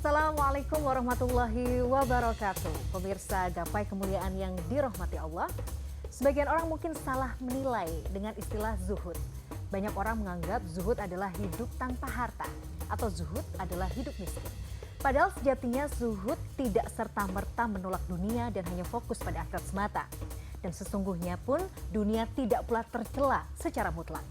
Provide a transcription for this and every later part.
Assalamualaikum warahmatullahi wabarakatuh. Pemirsa gapai kemuliaan yang dirahmati Allah. Sebagian orang mungkin salah menilai dengan istilah zuhud. Banyak orang menganggap zuhud adalah hidup tanpa harta atau zuhud adalah hidup miskin. Padahal sejatinya zuhud tidak serta-merta menolak dunia dan hanya fokus pada akhirat semata. Dan sesungguhnya pun dunia tidak pula tercela secara mutlak.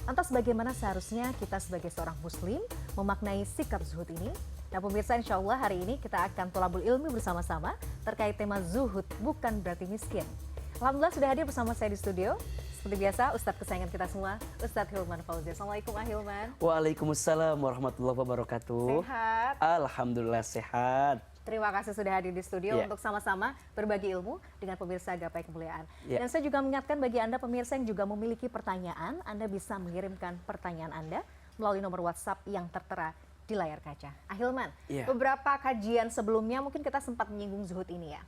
Lantas bagaimana seharusnya kita sebagai seorang muslim memaknai sikap zuhud ini? Nah pemirsa, insya Allah hari ini kita akan tolabul ilmi bersama-sama terkait tema zuhud bukan berarti miskin. Alhamdulillah sudah hadir bersama saya di studio. Seperti biasa, Ustadz kesayangan kita semua, Ustadz Hilman Fauzi. Assalamualaikum Ahilman. Waalaikumsalam warahmatullahi wabarakatuh. Sehat? Alhamdulillah sehat. Terima kasih sudah hadir di studio untuk sama-sama berbagi ilmu dengan pemirsa gapai kemuliaan. Dan saya juga mengingatkan bagi Anda pemirsa yang juga memiliki pertanyaan, Anda bisa mengirimkan pertanyaan Anda melalui nomor WhatsApp yang tertera di layar kaca. Ahilman, beberapa kajian sebelumnya mungkin kita sempat menyinggung zuhud ini ya.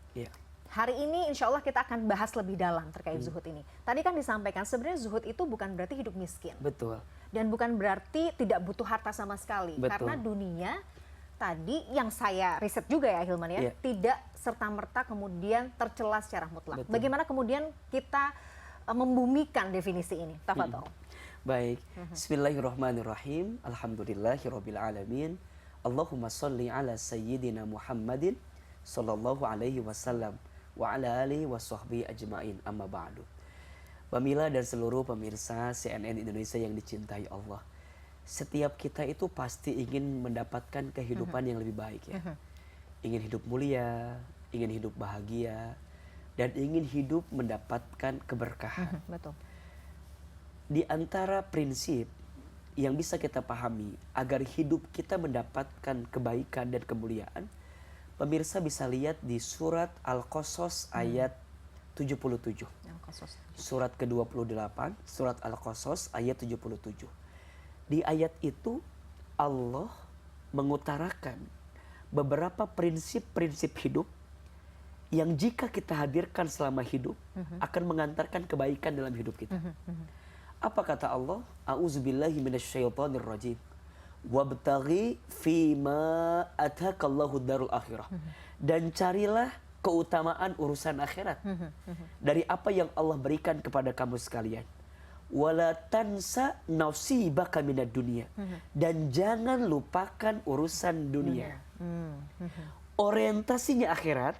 Hari ini insya Allah kita akan bahas lebih dalam terkait zuhud ini. Tadi kan disampaikan sebenarnya zuhud itu bukan berarti hidup miskin. Betul. Dan bukan berarti tidak butuh harta sama sekali. Betul. Karena dunia tadi yang saya riset juga ya Ahilman ya, tidak serta-merta kemudian tercela secara mutlak. Betul. Bagaimana kemudian kita membumikan definisi ini? Tafadhol. Baik, bismillahirrahmanirrahim. Alhamdulillahirabbil alamin. Allahumma shalli ala sayyidina Muhammadin sallallahu alaihi wasallam wa ala alihi washabbihi ajmain. Amma ba'du. Pamila dan seluruh pemirsa CNN Indonesia yang dicintai Allah. Setiap kita itu pasti ingin mendapatkan kehidupan yang lebih baik ya. Ingin hidup mulia, ingin hidup bahagia, dan ingin hidup mendapatkan keberkahan. Betul. Di antara prinsip yang bisa kita pahami agar hidup kita mendapatkan kebaikan dan kemuliaan, pemirsa bisa lihat di surat Al-Qasas ayat 77. Surat ke-28, surat Al-Qasas ayat 77. Di ayat itu Allah mengutarakan beberapa prinsip-prinsip hidup yang jika kita hadirkan selama hidup akan mengantarkan kebaikan dalam hidup kita. Apa kata Allah? A'udzubillahi minasyaitonir rajim. Wabtaghi fima atakallahu darul akhirah. Dan carilah keutamaan urusan akhirat dari apa yang Allah berikan kepada kamu sekalian. Wala tansa nasibaka minad dunya. Dan jangan lupakan urusan dunia. Orientasinya akhirat,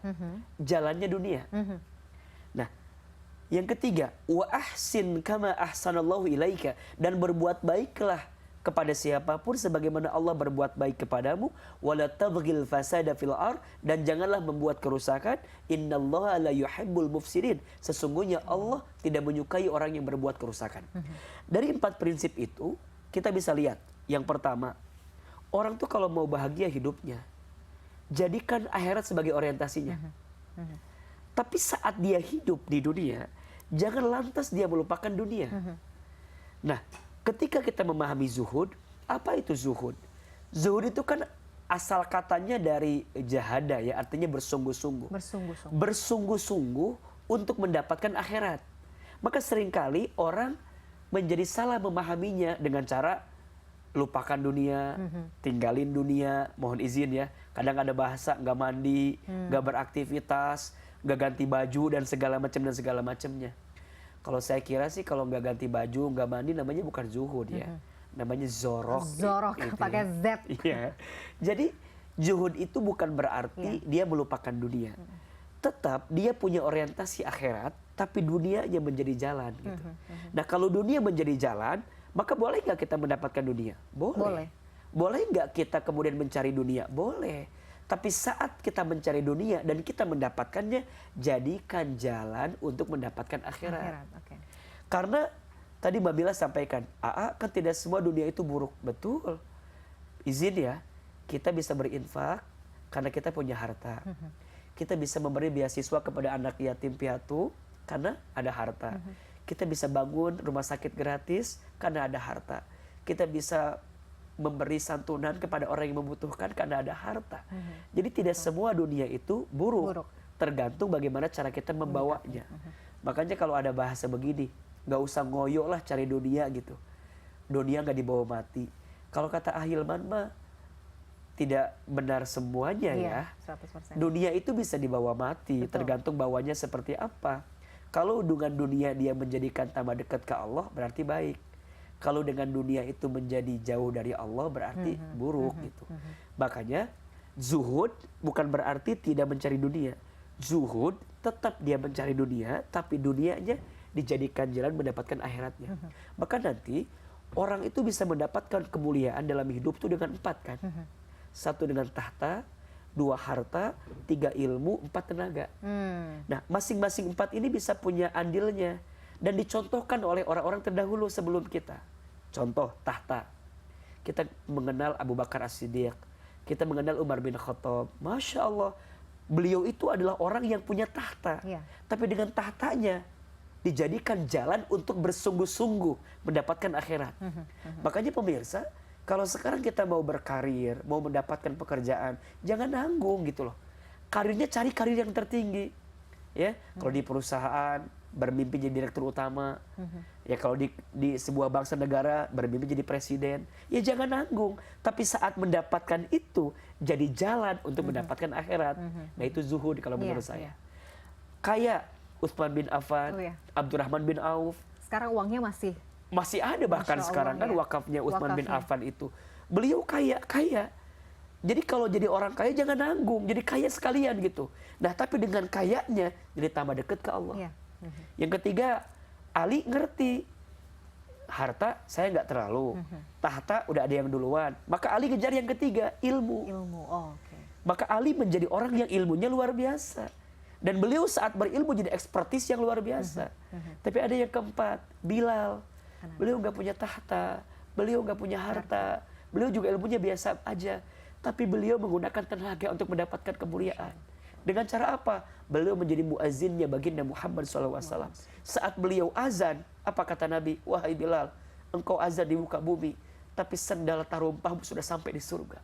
jalannya dunia. Nah, yang ketiga, wa ahsin kama ahsanallahu ilaika, dan berbuat baiklah kepada siapapun sebagaimana Allah berbuat baik kepadamu, wala tabghil fasada fil ard, dan janganlah membuat kerusakan, innallaha la yuhibbul mufsidin, sesungguhnya Allah tidak menyukai orang yang berbuat kerusakan. Dari 4 prinsip itu kita bisa lihat, yang pertama, orang tuh kalau mau bahagia hidupnya, jadikan akhirat sebagai orientasinya. Tapi saat dia hidup di dunia, jangan lantas dia melupakan dunia. Nah, ketika kita memahami zuhud, apa itu zuhud? Zuhud itu kan asal katanya dari jahada ya, artinya bersungguh-sungguh. Bersungguh-sungguh untuk mendapatkan akhirat. Maka seringkali orang menjadi salah memahaminya dengan cara lupakan dunia, tinggalin dunia, mohon izin ya. Kadang ada bahasa nggak mandi, nggak beraktivitas, nggak ganti baju dan segala macamnya. Kalau saya kira sih kalau nggak ganti baju, nggak mandi, namanya bukan zuhud ya, namanya zorok. Zorok gitu pakai Z. Iya. Jadi zuhud itu bukan berarti dia melupakan dunia. Tetap dia punya orientasi akhirat, tapi dunianya menjadi jalan gitu. Nah kalau dunia menjadi jalan, maka boleh nggak kita mendapatkan dunia? Boleh. Boleh nggak kita kemudian mencari dunia? Boleh. Tapi saat kita mencari dunia dan kita mendapatkannya, jadikan jalan untuk mendapatkan akhirat. Karena tadi Mbak Bila sampaikan, kan tidak semua dunia itu buruk. Betul. Izin ya, kita bisa berinfak karena kita punya harta. Kita bisa memberi beasiswa kepada anak yatim piatu karena ada harta. Kita bisa bangun rumah sakit gratis karena ada harta. Kita bisa memberi santunan kepada orang yang membutuhkan karena ada harta. Jadi tidak semua dunia itu buruk. Tergantung bagaimana cara kita membawanya. Makanya kalau ada bahasa begini, nggak usah ngoyo lah cari dunia gitu. Dunia nggak dibawa mati. Kalau kata Ahilman mah, tidak benar semuanya ya. 100%. Dunia itu bisa dibawa mati, Betul. tergantung bawanya seperti apa. Kalau dengan dunia dia menjadikan tambah dekat ke Allah, berarti baik. Kalau dengan dunia itu menjadi jauh dari Allah, berarti buruk gitu. Makanya zuhud bukan berarti tidak mencari dunia. Zuhud tetap dia mencari dunia, tapi dunianya dijadikan jalan mendapatkan akhiratnya. Maka nanti orang itu bisa mendapatkan kemuliaan dalam hidup itu dengan 4 kan. 1 dengan tahta, 2 harta, 3 ilmu, 4 tenaga. Nah, masing-masing 4 ini bisa punya andilnya dan dicontohkan oleh orang-orang terdahulu sebelum kita. Contoh tahta. Kita mengenal Abu Bakar As-Siddiq, kita mengenal Umar bin Khattab. Masya Allah, beliau itu adalah orang yang punya tahta. Tapi dengan tahtanya dijadikan jalan untuk bersungguh-sungguh mendapatkan akhirat. Makanya pemirsa, kalau sekarang kita mau berkarir, mau mendapatkan pekerjaan, jangan nanggung gitu loh. Karirnya cari karir yang tertinggi. Ya, kalau di perusahaan bermimpi jadi direktur utama. Ya kalau di sebuah bangsa negara bermimpi jadi presiden. Ya jangan nanggung, tapi saat mendapatkan itu jadi jalan untuk mendapatkan akhirat. Nah, itu zuhud kalau menurut saya. Kayak Utsman bin Affan, Abdurrahman bin Auf. Sekarang uangnya masih ada bahkan Masya sekarang Allah, kan wakafnya Utsman bin Affan itu. Beliau kaya. Jadi kalau jadi orang kaya jangan nanggung, jadi kaya sekalian gitu. Nah, tapi dengan kayanya jadi tambah dekat ke Allah. Yang ketiga, Ali ngerti harta saya nggak terlalu, tahta udah ada yang duluan. Maka Ali kejar yang ketiga, ilmu. Maka Ali menjadi orang yang ilmunya luar biasa. Dan beliau saat berilmu jadi ekspertis yang luar biasa. Tapi ada yang keempat, Bilal. Beliau nggak punya tahta, beliau nggak punya harta, beliau juga ilmunya biasa aja. Tapi beliau menggunakan tenaga untuk mendapatkan kemuliaan. Dengan cara apa? Beliau menjadi muazzinnya baginda Muhammad SAW. Saat beliau azan, apa kata Nabi? Wahai Bilal, engkau azan di muka bumi, tapi sendal tarumpahmu sudah sampai di surga.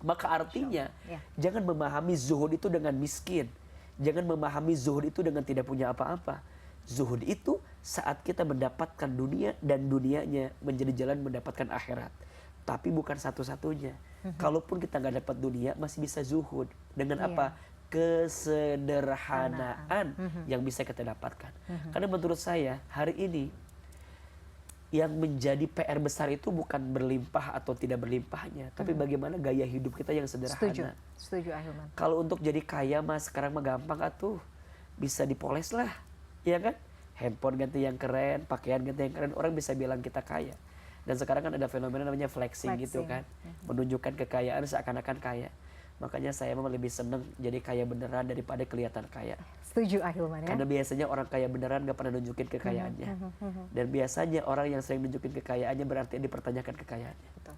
Maka artinya, jangan memahami zuhud itu dengan miskin. Jangan memahami zuhud itu dengan tidak punya apa-apa. Zuhud itu saat kita mendapatkan dunia dan dunianya menjadi jalan mendapatkan akhirat. Tapi bukan satu-satunya. Kalaupun kita nggak dapat dunia, masih bisa zuhud. Dengan apa? Kesederhanaan yang bisa kita dapatkan. Karena menurut saya, hari ini yang menjadi PR besar itu bukan berlimpah atau tidak berlimpahnya, tapi bagaimana gaya hidup kita yang sederhana. Setuju Ahilman. Kalau untuk jadi kaya mas sekarang mah gampang atuh, bisa dipoles lah, ya kan? Handphone ganti yang keren, pakaian ganti yang keren, orang bisa bilang kita kaya. Dan sekarang kan ada fenomena namanya flexing gitu kan, menunjukkan kekayaan seakan-akan kaya. Makanya saya memang lebih seneng jadi kaya beneran daripada kelihatan kaya. Setuju Ahilman ya. Karena biasanya orang kaya beneran gak pernah nunjukin kekayaannya. Dan biasanya orang yang sering nunjukin kekayaannya berarti dipertanyakan kekayaannya. Betul.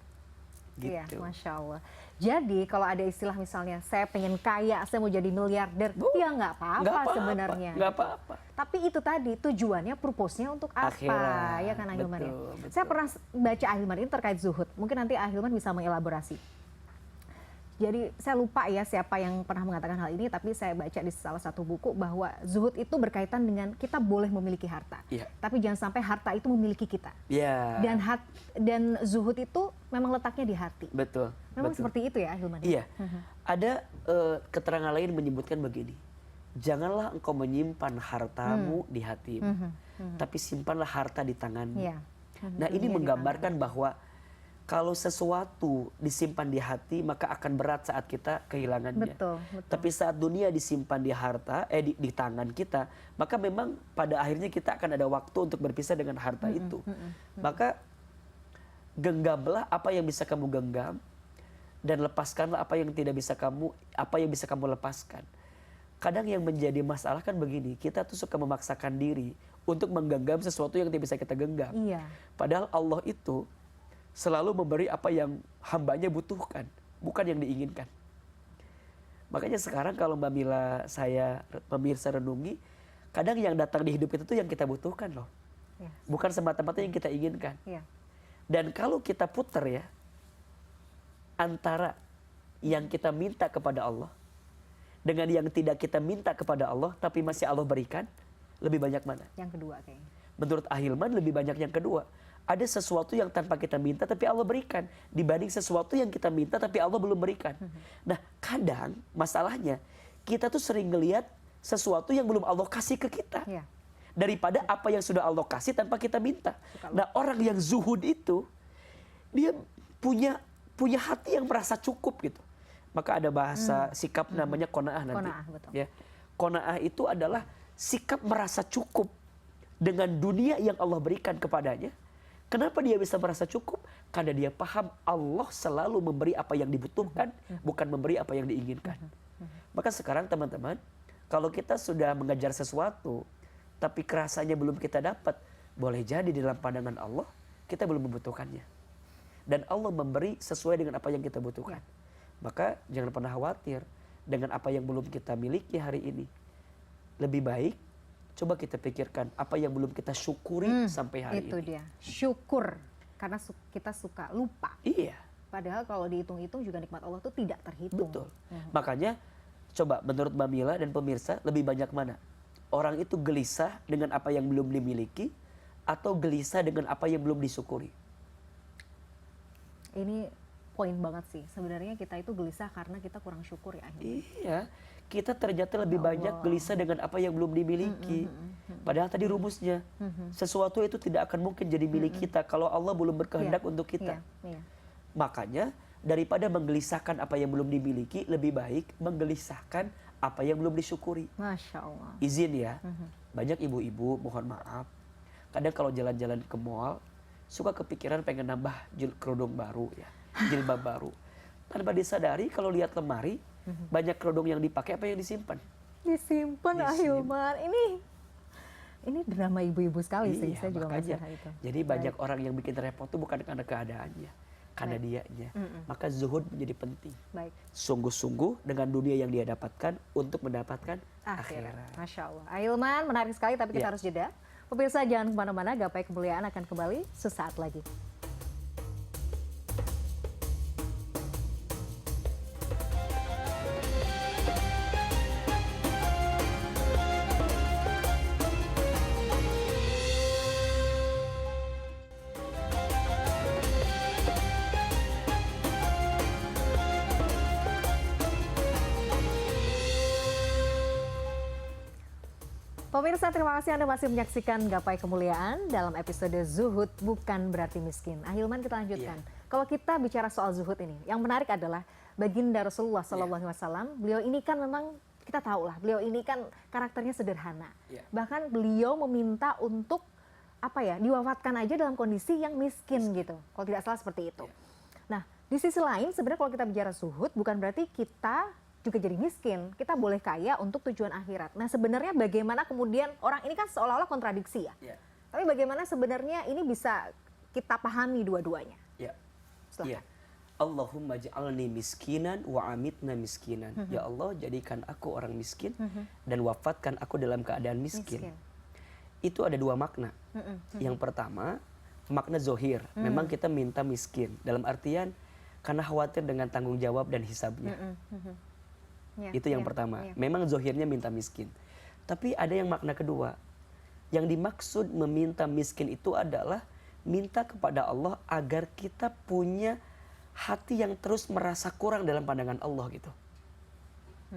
Gitu. Iya, Masya Allah. Jadi kalau ada istilah misalnya saya pengen kaya, saya mau jadi miliarder, ya nggak apa-apa sebenarnya. Nggak apa-apa. Tapi itu tadi tujuannya, purpose-nya untuk apa? Akhirat. Ya kan Ahilman ya. Betul. Saya pernah baca Ahilman ini terkait zuhud. Mungkin nanti Ahilman bisa mengelaborasi. Jadi saya lupa ya siapa yang pernah mengatakan hal ini, tapi saya baca di salah satu buku bahwa zuhud itu berkaitan dengan kita boleh memiliki harta, tapi jangan sampai harta itu memiliki kita. Dan zuhud itu memang letaknya di hati. Betul. Memang seperti itu ya Hilman. Iya. Ada keterangan lain menyebutkan begini. Janganlah engkau menyimpan hartamu di hatimu, tapi simpanlah harta di tanganmu. Nah, ini menggambarkan bahwa kalau sesuatu disimpan di hati, maka akan berat saat kita kehilangannya. Betul. Tapi saat dunia disimpan di harta, di tangan kita, maka memang pada akhirnya kita akan ada waktu untuk berpisah dengan harta itu. Maka genggamlah apa yang bisa kamu genggam, dan lepaskanlah apa yang bisa kamu lepaskan. Kadang yang menjadi masalah kan begini, kita tuh suka memaksakan diri untuk menggenggam sesuatu yang tidak bisa kita genggam. Padahal Allah itu selalu memberi apa yang hambanya butuhkan, bukan yang diinginkan. Makanya sekarang kalau Mbak Mila, saya, pemirsa renungi, kadang yang datang di hidup kita tuh yang kita butuhkan loh, bukan semata-mata yang kita inginkan. Dan kalau kita putar ya, antara yang kita minta kepada Allah dengan yang tidak kita minta kepada Allah tapi masih Allah berikan, lebih banyak mana? Yang kedua kayaknya. Menurut Ahilman lebih banyak yang kedua. ada sesuatu yang tanpa kita minta tapi Allah berikan, dibanding sesuatu yang kita minta tapi Allah belum berikan. Nah, kadang masalahnya kita tuh sering ngelihat sesuatu yang belum Allah kasih ke kita, daripada apa yang sudah Allah kasih tanpa kita minta. Nah, orang yang zuhud itu dia punya hati yang merasa cukup gitu. Maka ada bahasa sikap namanya qanaah nanti. Qanaah, betul. Ya. Qanaah itu adalah sikap merasa cukup dengan dunia yang Allah berikan kepadanya. Kenapa dia bisa merasa cukup? Karena dia paham Allah selalu memberi apa yang dibutuhkan, bukan memberi apa yang diinginkan. Maka sekarang teman-teman, kalau kita sudah mengejar sesuatu, tapi kerasanya belum kita dapat, boleh jadi dalam pandangan Allah, kita belum membutuhkannya. Dan Allah memberi sesuai dengan apa yang kita butuhkan. Maka jangan pernah khawatir dengan apa yang belum kita miliki hari ini. Lebih baik coba kita pikirkan apa yang belum kita syukuri sampai hari itu ini. Dia, syukur. Karena kita suka lupa. Iya. Padahal kalau dihitung-hitung juga nikmat Allah itu tidak terhitung. Betul. Makanya coba menurut Mbak Mila dan pemirsa, lebih banyak mana? Orang itu gelisah dengan apa yang belum dimiliki atau gelisah dengan apa yang belum disyukuri? Ini poin banget sih. Sebenarnya kita itu gelisah karena kita kurang syukur ya. Iya. Kita ternyata lebih banyak gelisah dengan apa yang belum dimiliki. Padahal tadi rumusnya, sesuatu itu tidak akan mungkin jadi milik kita kalau Allah belum berkehendak untuk kita. Makanya daripada menggelisahkan apa yang belum dimiliki, lebih baik menggelisahkan apa yang belum disyukuri. Masya Allah. Izin ya, banyak ibu-ibu mohon maaf, kadang kalau jalan-jalan ke mall suka kepikiran pengen nambah kerudung baru ya, jilbab baru. Tanpa disadari kalau lihat lemari, banyak kerudung yang dipakai apa yang disimpan. Disimpan. Ahilman. Ini drama ibu-ibu sekali sih. Saya juga makanya, itu. jadi banyak orang yang bikin repot tuh bukan karena keadaannya, karena dianya. Maka zuhud menjadi penting. Baik. Sungguh-sungguh dengan dunia yang dia dapatkan untuk mendapatkan akhirat. Masya Allah. Ahilman, menarik sekali tapi kita harus jeda. Pemirsa jangan kemana-mana, Gapai Kemuliaan akan kembali sesaat lagi. Pemirsa, terima kasih Anda masih menyaksikan Gapai Kemuliaan dalam episode Zuhud Bukan Berarti Miskin. Ahilman, kita lanjutkan. Kalau kita bicara soal zuhud ini, yang menarik adalah baginda Rasulullah SAW. Beliau ini kan memang, kita tahu lah, beliau ini kan karakternya sederhana. Bahkan beliau meminta untuk diwafatkan aja dalam kondisi yang miskin gitu. Kalau tidak salah seperti itu. Nah, di sisi lain sebenarnya kalau kita bicara zuhud bukan berarti kita juga jadi miskin, kita boleh kaya untuk tujuan akhirat. Nah, sebenarnya bagaimana kemudian orang ini kan seolah-olah kontradiksi ya. Tapi bagaimana sebenarnya ini bisa kita pahami dua-duanya? Iya. Allahumma ja'alni miskinan wa amitna miskinan. Ya Allah, jadikan aku orang miskin dan wafatkan aku dalam keadaan miskin. Itu ada dua makna. Yang pertama, makna zohir. Memang kita minta miskin dalam artian karena khawatir dengan tanggung jawab dan hisabnya. Itu yang pertama. Memang zohirnya minta miskin. Tapi ada yang makna kedua. Yang dimaksud meminta miskin itu adalah minta kepada Allah agar kita punya hati yang terus merasa kurang dalam pandangan Allah gitu.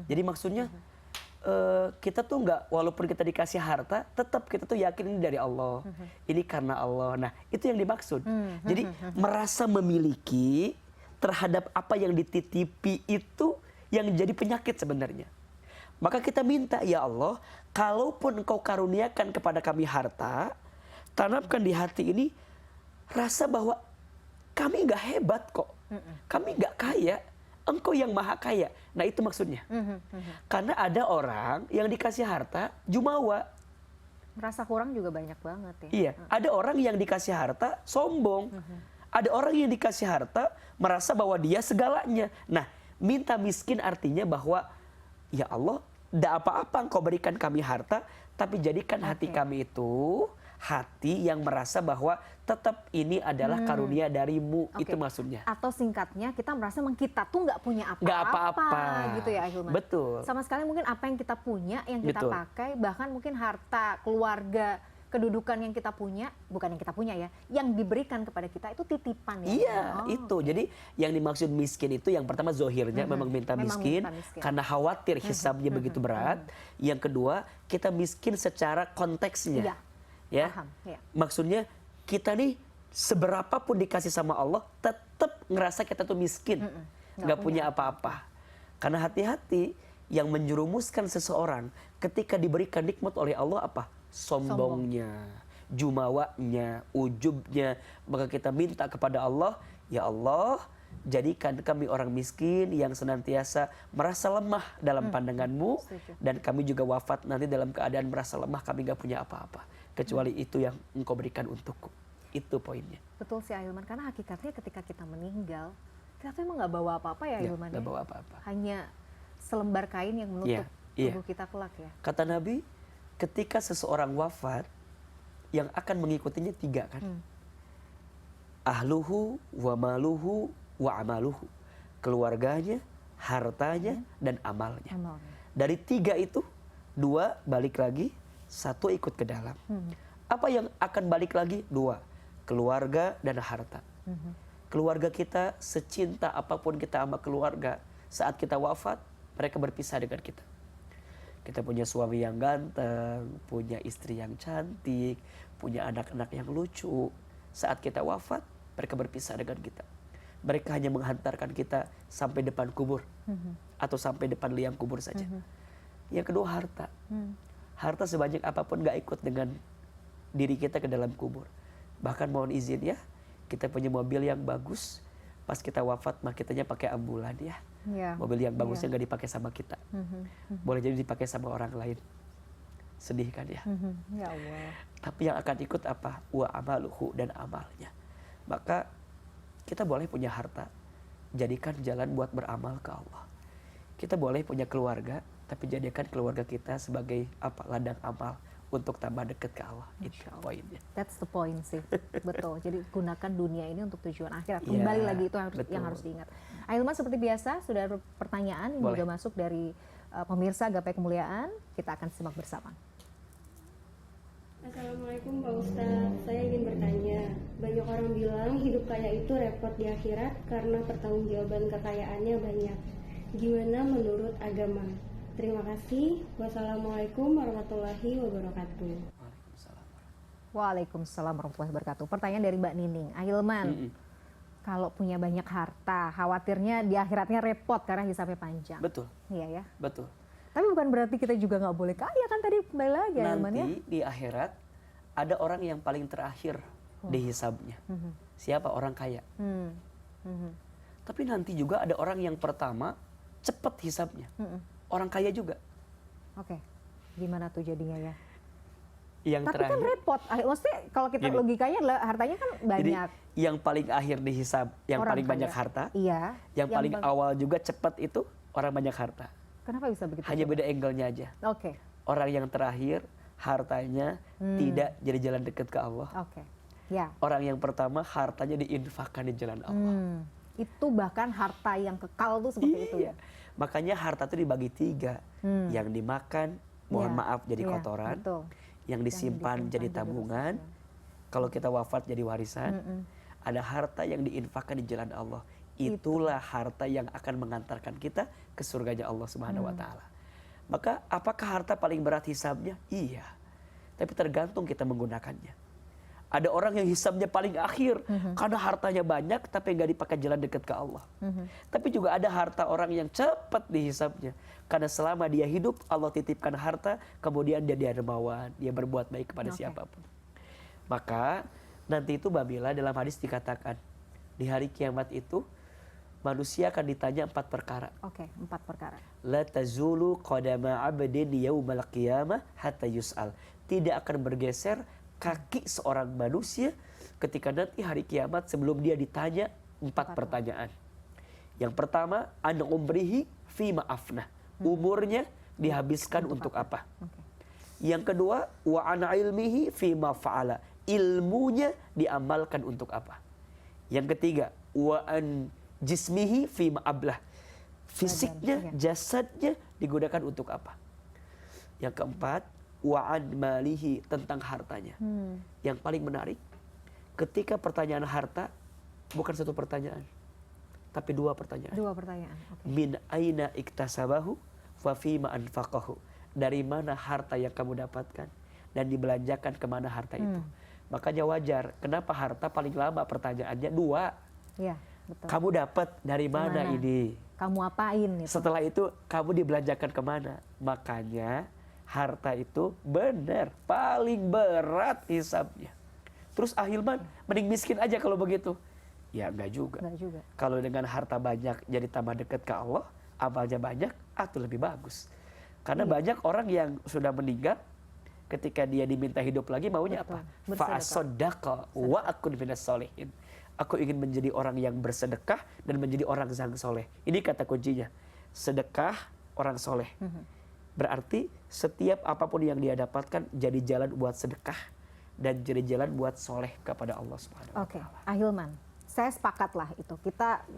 Jadi maksudnya kita tuh nggak, walaupun kita dikasih harta, tetap kita tuh yakin ini dari Allah. Ini karena Allah. Nah, itu yang dimaksud. Jadi merasa memiliki terhadap apa yang dititipi itu yang jadi penyakit sebenarnya. Maka kita minta, ya Allah, kalaupun Engkau karuniakan kepada kami harta, tanamkan di hati ini rasa bahwa kami nggak hebat kok, kami nggak kaya, Engkau yang maha kaya. Nah, itu maksudnya. Karena ada orang yang dikasih harta jumawa, merasa kurang juga banyak banget ya. Iya, ada orang yang dikasih harta sombong, ada orang yang dikasih harta merasa bahwa dia segalanya. Nah, minta miskin artinya bahwa ya Allah, tidak apa-apa Engkau berikan kami harta, tapi jadikan hati kami itu hati yang merasa bahwa tetap ini adalah karunia darimu. Itu maksudnya. Atau singkatnya kita merasa memang kita tuh nggak punya apa-apa. Nggak apa-apa. Gitu ya Ahilman. Betul. Sama sekali mungkin apa yang kita punya, yang kita pakai, bahkan mungkin harta, keluarga, kedudukan yang kita punya, bukan yang kita punya ya, yang diberikan kepada kita itu titipan ya. Iya, itu. Okay. Jadi yang dimaksud miskin itu yang pertama zohirnya memang minta miskin, karena khawatir hisabnya begitu berat. Yang kedua, kita miskin secara konteksnya. Iya. Ya. Paham, ya. Maksudnya kita nih seberapa pun dikasih sama Allah, tetap ngerasa kita tuh miskin. Nggak punya apa-apa. Karena hati-hati yang menjerumuskan seseorang ketika diberikan nikmat oleh Allah apa? Sombongnya, jumawanya, ujubnya. Maka kita minta kepada Allah, ya Allah, jadikan kami orang miskin yang senantiasa merasa lemah dalam pandanganmu. Dan kami juga wafat nanti dalam keadaan merasa lemah, kami gak punya apa-apa kecuali itu yang engkau berikan untukku. Itu poinnya. Betul sih Ahilman, karena hakikatnya ketika kita meninggal, kita tuh emang gak bawa apa-apa ya Ahilman. Gak bawa apa-apa. Hanya selembar kain yang menutup tubuh kita kelak ya. Kata Nabi, ketika seseorang wafat, yang akan mengikutinya 3 kan. Ahluhu wa maluhu wa amaluhu. Keluarganya, hartanya, dan amalnya. Dari 3 itu, 2 balik lagi, 1 ikut ke dalam. Apa yang akan balik lagi? 2, keluarga dan harta. Keluarga kita, secinta apapun kita sama keluarga, saat kita wafat, mereka berpisah dengan kita. Kita punya suami yang ganteng, punya istri yang cantik, punya anak-anak yang lucu. Saat kita wafat, mereka berpisah dengan kita. Mereka hanya menghantarkan kita sampai depan kubur. Atau sampai depan liang kubur saja. Yang kedua, harta. Harta sebanyak apapun gak ikut dengan diri kita ke dalam kubur. Bahkan mohon izin ya, kita punya mobil yang bagus, pas kita wafat mah kitanya pakai ambulan ya. Mobil yang bagusnya nggak dipakai sama kita, boleh jadi dipakai sama orang lain. Sedih kan ya. Ya Allah. Tapi yang akan ikut apa? Wa amaluhu, dan amalnya. Maka kita boleh punya harta, jadikan jalan buat beramal ke Allah. Kita boleh punya keluarga, tapi jadikan keluarga kita sebagai apa? Ladang amal untuk tambah dekat ke Allah. Itu poinnya. That's the point sih. Betul. Jadi gunakan dunia ini untuk tujuan akhirat. Kembali lagi itu yang harus diingat. Ahilman, seperti biasa sudah ada pertanyaan yang juga masuk dari pemirsa Gapai Kemuliaan. Kita akan simak bersama. Assalamualaikum Pak Ustadz, saya ingin bertanya. Banyak orang bilang hidup kaya itu repot di akhirat karena pertanggungjawaban kekayaannya banyak. Gimana menurut agama? Terima kasih. Wassalamualaikum warahmatullahi wabarakatuh. Waalaikumsalam warahmatullahi wabarakatuh. Pertanyaan dari Mbak Nining. Ahilman, kalau punya banyak harta, khawatirnya di akhiratnya repot karena hisabnya panjang. Betul. Iya ya. Betul. Tapi bukan berarti kita juga nggak boleh kaya kan, tadi kembali lagi Ahilman ya. Nanti di akhirat ada orang yang paling terakhir di hisabnya. Siapa? Orang kaya. Tapi nanti juga ada orang yang pertama cepat hisabnya. Orang kaya juga. Oke. Gimana tuh jadinya ya? Yang tapi terakhir, kan repot. Maksudnya kalau kita logikanya adalah hartanya kan banyak. Jadi yang paling akhir dihisab, yang orang paling kaya. banyak harta. Iya. Yang paling awal juga cepat itu orang banyak harta. Kenapa bisa begitu? Hanya beda angle-nya aja. Oke. Orang yang terakhir hartanya tidak jadi jalan dekat ke Allah. Oke. Ya. Orang yang pertama hartanya diinfakkan di jalan Allah. Itu bahkan harta yang kekal tuh seperti itu ya. Makanya harta itu dibagi 3. Yang dimakan, mohon maaf jadi kotoran. Betul. Yang disimpan jadi tabungan. Kalau kita wafat jadi warisan. Ada harta yang diinfakkan di jalan Allah. Itulah harta yang akan mengantarkan kita ke surganya Allah Subhanahu wa taala. Maka apakah harta paling berat hisabnya? Iya. Tapi tergantung kita menggunakannya. Ada orang yang hisabnya paling akhir karena hartanya banyak tapi nggak dipakai jalan dekat ke Allah. Tapi juga ada harta orang yang cepat dihisabnya karena selama dia hidup Allah titipkan harta, kemudian dia dermawan, dia berbuat baik kepada siapapun. Maka nanti itu Babila dalam hadis dikatakan di hari kiamat itu manusia akan ditanya 4 perkara. Oke, 4 perkara. La tazulu qadama 'abdin yaumal qiyamah hatta yus'al. Tidak akan bergeser kaki seorang manusia ketika nanti hari kiamat sebelum dia ditanya 4 pertanyaan. Yang pertama, an umrihi fima afnah. Umurnya dihabiskan untuk apa? Yang kedua, wa an ilmihi fima fa'ala. Ilmunya diamalkan untuk apa? Yang ketiga, wa an jismihi fima ablah. Fisiknya, jasadnya digunakan untuk apa? Yang keempat, wa an malihi, tentang hartanya. Yang paling menarik, ketika pertanyaan harta bukan satu pertanyaan, tapi dua pertanyaan. Dua pertanyaan. Okay. Min aina iktasabahu wa fima anfaqahu. Dari mana harta yang kamu dapatkan dan dibelanjakan kemana harta itu. Makanya wajar, kenapa harta paling lama pertanyaannya dua. Iya, betul. Kamu dapat dari mana ini? Kamu apain itu? Setelah itu kamu dibelanjakan kemana? Makanya harta itu benar paling berat hisabnya. Terus ahilman, mending miskin aja kalau begitu. Ya enggak juga. Enggak juga. Kalau dengan harta banyak jadi tambah dekat ke Allah, amalnya banyak, itu lebih bagus. Karena banyak orang yang sudah meninggal, ketika dia diminta hidup lagi maunya apa? Fa'asaddaqa wa akun minas solihin. Aku ingin menjadi orang yang bersedekah dan menjadi orang yang soleh. Ini kata kuncinya. Sedekah orang soleh. Berarti setiap apapun yang dia dapatkan jadi jalan buat sedekah dan jadi jalan buat soleh kepada Allah Subhanahu wa taala. Oke, Ahilman, saya sepakat lah itu.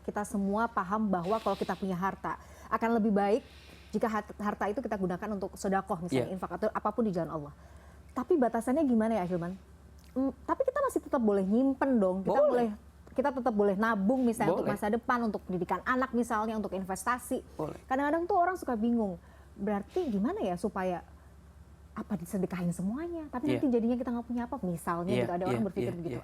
Kita semua paham bahwa kalau kita punya harta akan lebih baik jika harta itu kita gunakan untuk sedekah, misalnya infak atau apapun di jalan Allah. Tapi batasannya gimana ya, Ahilman? Tapi kita masih tetap boleh nyimpen dong. Kita tetap boleh nabung misalnya untuk masa depan, untuk pendidikan anak misalnya, untuk investasi. Kadang-kadang tuh orang suka bingung. Berarti gimana ya supaya apa disedekahin semuanya, tapi nanti jadinya kita nggak punya apa, misalnya gitu, ada orang berpikir begitu.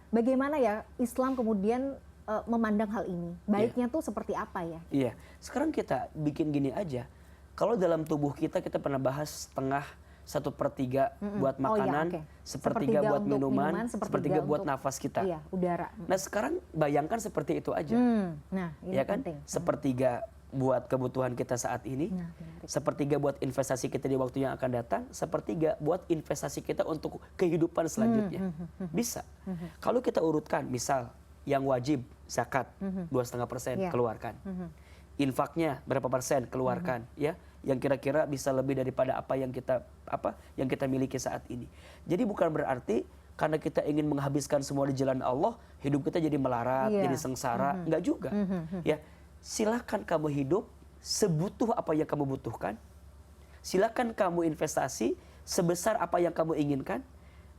Bagaimana ya Islam kemudian memandang hal ini? Baiknya tuh seperti apa ya? Iya, sekarang kita bikin gini aja. Kalau dalam tubuh kita pernah bahas setengah, 1/3 buat makanan, sepertiga buat minuman, sepertiga buat nafas kita. Iya, udara. Nah sekarang bayangkan seperti itu aja. Nah, ini ya kan? penting. Sepertiga buat kebutuhan kita saat ini, sepertiga buat investasi kita di waktu yang akan datang, sepertiga buat investasi kita untuk kehidupan selanjutnya. Bisa. Kalau kita urutkan, misal yang wajib zakat 2,5% keluarkan. Infaknya berapa persen keluarkan, ya, yang kira-kira bisa lebih daripada apa yang kita miliki saat ini. Jadi bukan berarti karena kita ingin menghabiskan semua di jalan Allah, hidup kita jadi melarat, jadi sengsara, enggak juga. Ya, silakan kamu hidup sebutuh apa yang kamu butuhkan. Silakan kamu investasi sebesar apa yang kamu inginkan,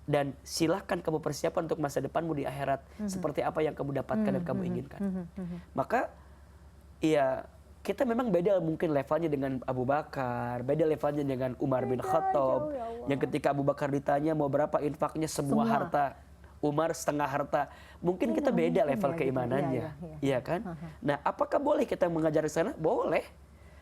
dan silakan kamu persiapkan untuk masa depanmu di akhirat seperti apa yang kamu dapatkan dan kamu inginkan. Maka ya kita memang beda mungkin levelnya dengan Abu Bakar, beda levelnya dengan Umar bin Khattab, yang ketika Abu Bakar ditanya mau berapa infaknya, semua harta. Umar setengah harta. Mungkin kita beda level keimanannya, ya kan? Nah, apakah boleh kita mengajar di sana? Boleh.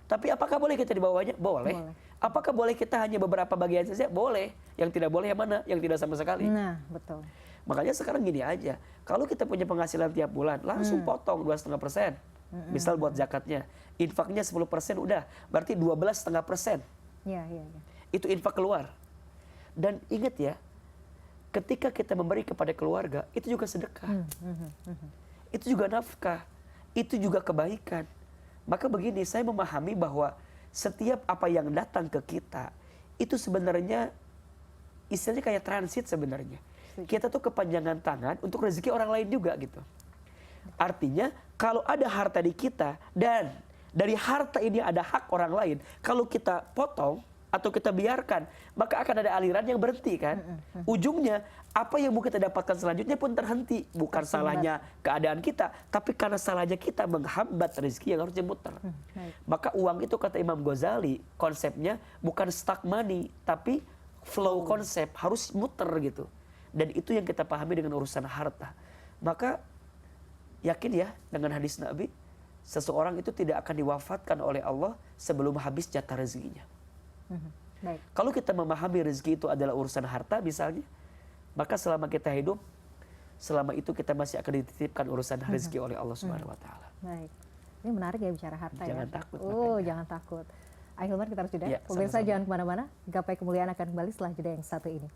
Tapi apakah boleh kita di bawahnya? Boleh. Apakah boleh kita hanya beberapa bagian saja? Boleh. Yang tidak boleh yang mana? Yang tidak sama sekali. Nah, betul. Makanya sekarang gini aja, kalau kita punya penghasilan tiap bulan, langsung potong 2,5%. Misal buat zakatnya, infaknya 10% udah, berarti 12,5%. Iya. Itu infak keluar. Dan ingat ya, ketika kita memberi kepada keluarga, itu juga sedekah. Itu juga nafkah. Itu juga kebaikan. Maka begini, saya memahami bahwa setiap apa yang datang ke kita, itu sebenarnya istilahnya kayak transit sebenarnya. Kita tuh kepanjangan tangan untuk rezeki orang lain juga gitu. Artinya kalau ada harta di kita dan dari harta ini ada hak orang lain, kalau kita potong atau kita biarkan, maka akan ada aliran yang berhenti kan. Ujungnya apa yang mau kita dapatkan selanjutnya pun terhenti. Bukan salahnya keadaan kita, tapi karena salahnya kita menghambat rezeki yang harusnya muter. Maka uang itu kata Imam Ghazali, konsepnya bukan stuck money, tapi flow konsep, harus muter gitu. Dan itu yang kita pahami dengan urusan harta. Maka yakin ya dengan hadis Nabi, seseorang itu tidak akan diwafatkan oleh Allah sebelum habis jatah rezekinya. Baik. Kalau kita memahami rezeki itu adalah urusan harta misalnya, maka selama kita hidup, selama itu kita masih akan dititipkan urusan rezeki oleh Allah Subhanahu wa taala. Baik. Ini menarik ya bicara harta. Jangan ya. takut. Jangan takut. Ahilman, kita harus jeda. Ya, Pemirsa sama-sama. jangan kemana-mana. Gapai kemuliaan akan kembali setelah jeda yang satu ini.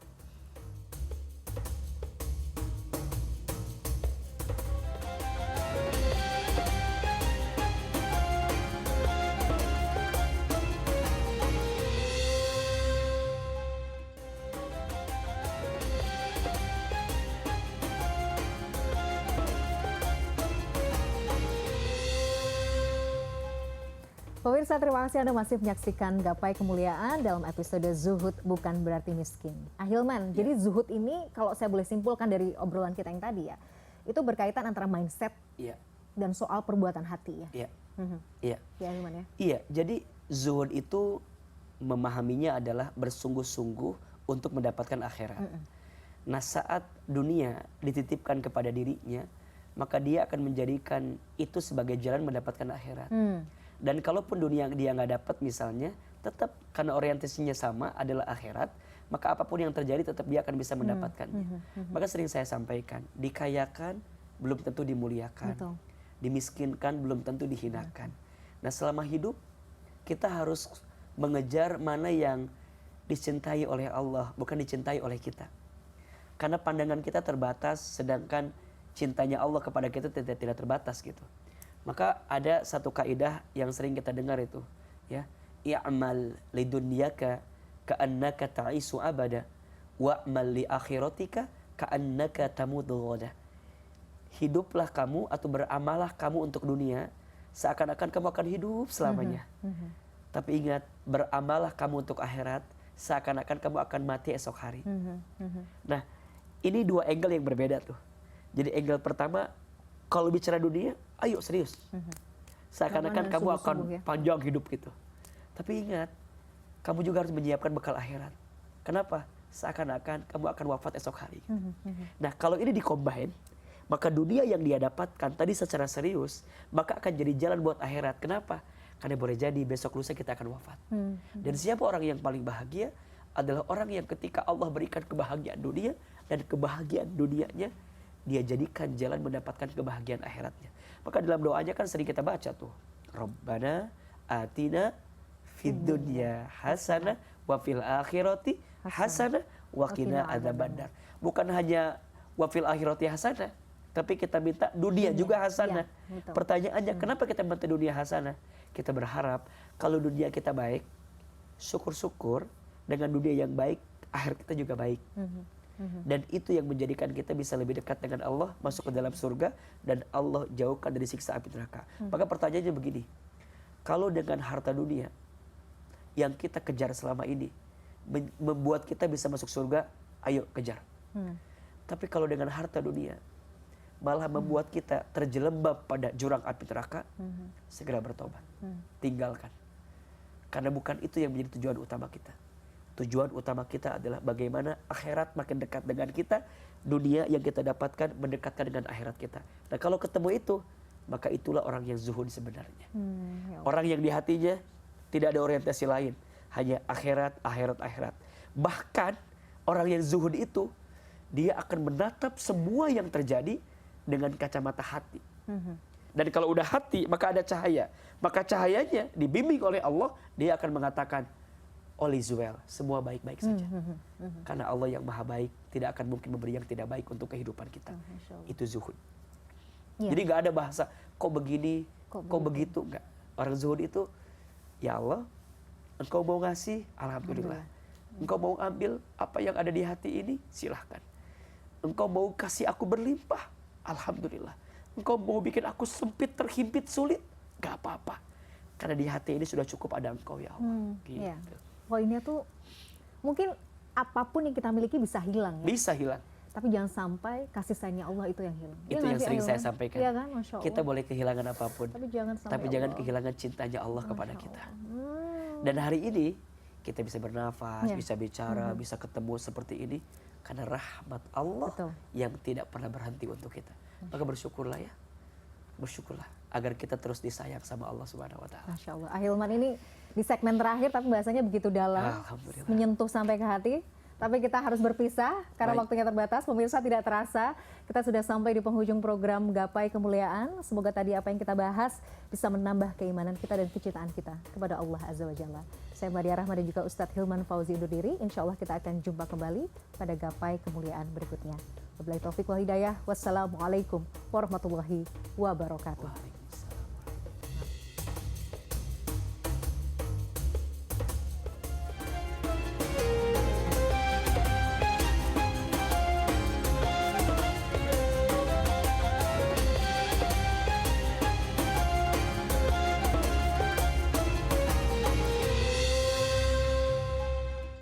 Pemirsa, terima kasih Anda masih menyaksikan Gapai Kemuliaan dalam episode Zuhud Bukan Berarti Miskin. Ahilman, jadi zuhud ini kalau saya boleh simpulkan dari obrolan kita yang tadi ya, itu berkaitan antara mindset dan soal perbuatan hati ya. Iya. Ya Ahilman ya. Iya, jadi zuhud itu memahaminya adalah bersungguh-sungguh untuk mendapatkan akhirat. Nah, saat dunia dititipkan kepada dirinya, maka dia akan menjadikan itu sebagai jalan mendapatkan akhirat. Dan kalaupun dunia dia nggak dapat misalnya, tetap karena orientasinya sama adalah akhirat, maka apapun yang terjadi tetap dia akan bisa mendapatkannya. Maka sering saya sampaikan, dikayakan belum tentu dimuliakan. Betul. Dimiskinkan belum tentu dihinakan. Nah, selama hidup kita harus mengejar mana yang dicintai oleh Allah, bukan dicintai oleh kita. Karena pandangan kita terbatas, sedangkan cintanya Allah kepada kita tidak terbatas gitu. Maka ada satu kaidah yang sering kita dengar itu, ya, i'mal lidunyaka ka'annaka ta'isu abada wa'mal li akhiratika ka'annaka tamutu ghada. Hiduplah kamu atau beramallah kamu untuk dunia seakan-akan kamu akan hidup selamanya. Tapi ingat, beramallah kamu untuk akhirat seakan-akan kamu akan mati esok hari. Nah, ini dua angle yang berbeda tuh. Jadi angle pertama, kalau bicara dunia, ayo serius. Seakan-akan kamu akan panjang hidup gitu. Tapi ingat, kamu juga harus menyiapkan bekal akhirat. Kenapa? Seakan-akan kamu akan wafat esok hari. Nah, kalau ini dikombin, maka dunia yang dia dapatkan tadi secara serius, maka akan jadi jalan buat akhirat. Kenapa? Karena boleh jadi besok lusa kita akan wafat. Dan siapa orang yang paling bahagia? Adalah orang yang ketika Allah berikan kebahagiaan dunia, dan kebahagiaan dunianya dia jadikan jalan mendapatkan kebahagiaan akhiratnya. Maka dalam doanya kan sering kita baca tuh, Rabbana atina fid dunya hasanah wa fil akhirati hasanah wa qina adzabannar. Bukan hanya wa fil akhirati hasanah, tapi kita minta dunia juga hasanah. Ya, pertanyaannya, kenapa kita minta dunia hasanah? Kita berharap kalau dunia kita baik, syukur-syukur dengan dunia yang baik, akhir kita juga baik. Dan itu yang menjadikan kita bisa lebih dekat dengan Allah, masuk ke dalam surga, dan Allah jauhkan dari siksa api neraka. Maka pertanyaannya begini, kalau dengan harta dunia yang kita kejar selama ini membuat kita bisa masuk surga, ayo kejar. Tapi kalau dengan harta dunia malah membuat kita terjelembab pada jurang api neraka, segera bertobat, tinggalkan. Karena bukan itu yang menjadi tujuan utama kita. Tujuan utama kita adalah bagaimana akhirat makin dekat dengan kita, dunia yang kita dapatkan mendekatkan dengan akhirat kita. Nah, kalau ketemu itu, maka itulah orang yang zuhud sebenarnya. Orang yang di hatinya tidak ada orientasi lain, hanya akhirat, akhirat, akhirat. Bahkan orang yang zuhud itu, dia akan menatap semua yang terjadi dengan kacamata hati. Dan kalau udah hati, maka ada cahaya. Maka cahayanya dibimbing oleh Allah, dia akan mengatakan, all is well, semua baik-baik saja. Karena Allah yang maha baik, tidak akan mungkin memberi yang tidak baik untuk kehidupan kita. Itu zuhud. Jadi gak ada bahasa, kok begini, kok begitu, enggak. Orang zuhud itu, ya Allah, engkau mau ngasih, alhamdulillah. Engkau mau ambil apa yang ada di hati ini, silahkan. Engkau mau kasih aku berlimpah, alhamdulillah. Engkau mau bikin aku sempit, terhimpit, sulit, gak apa-apa. Karena di hati ini sudah cukup ada engkau, ya Allah. Gitu. Poinnya tuh mungkin apapun yang kita miliki bisa hilang ya. Bisa hilang. Tapi jangan sampai kasih sayangnya Allah itu yang hilang. Itu yang sering saya sampaikan. Iya kan, Masya Allah. Kita boleh kehilangan apapun, tapi jangan kehilangan cintanya Allah kepada kita. Dan hari ini kita bisa bernafas, bisa bicara, bisa ketemu seperti ini karena rahmat Allah yang tidak pernah berhenti untuk kita. Maka bersyukurlah ya. Bersyukurlah agar kita terus disayang sama Allah Subhanahu wa taala. Masya Allah. Ahilman ini di segmen terakhir tapi bahasanya begitu dalam, menyentuh sampai ke hati. Tapi kita harus berpisah karena waktunya terbatas. Pemirsa, tidak terasa kita sudah sampai di penghujung program Gapai Kemuliaan. Semoga tadi apa yang kita bahas bisa menambah keimanan kita dan kecintaan kita kepada Allah Azza wa Jalla. Saya Maria Rahma dan juga Ustadz Hilman Fauzi undur diri. Insya Allah kita akan jumpa kembali pada Gapai Kemuliaan berikutnya. Wabillahi taufiq wal hidayah. Wassalamualaikum warahmatullahi wabarakatuh.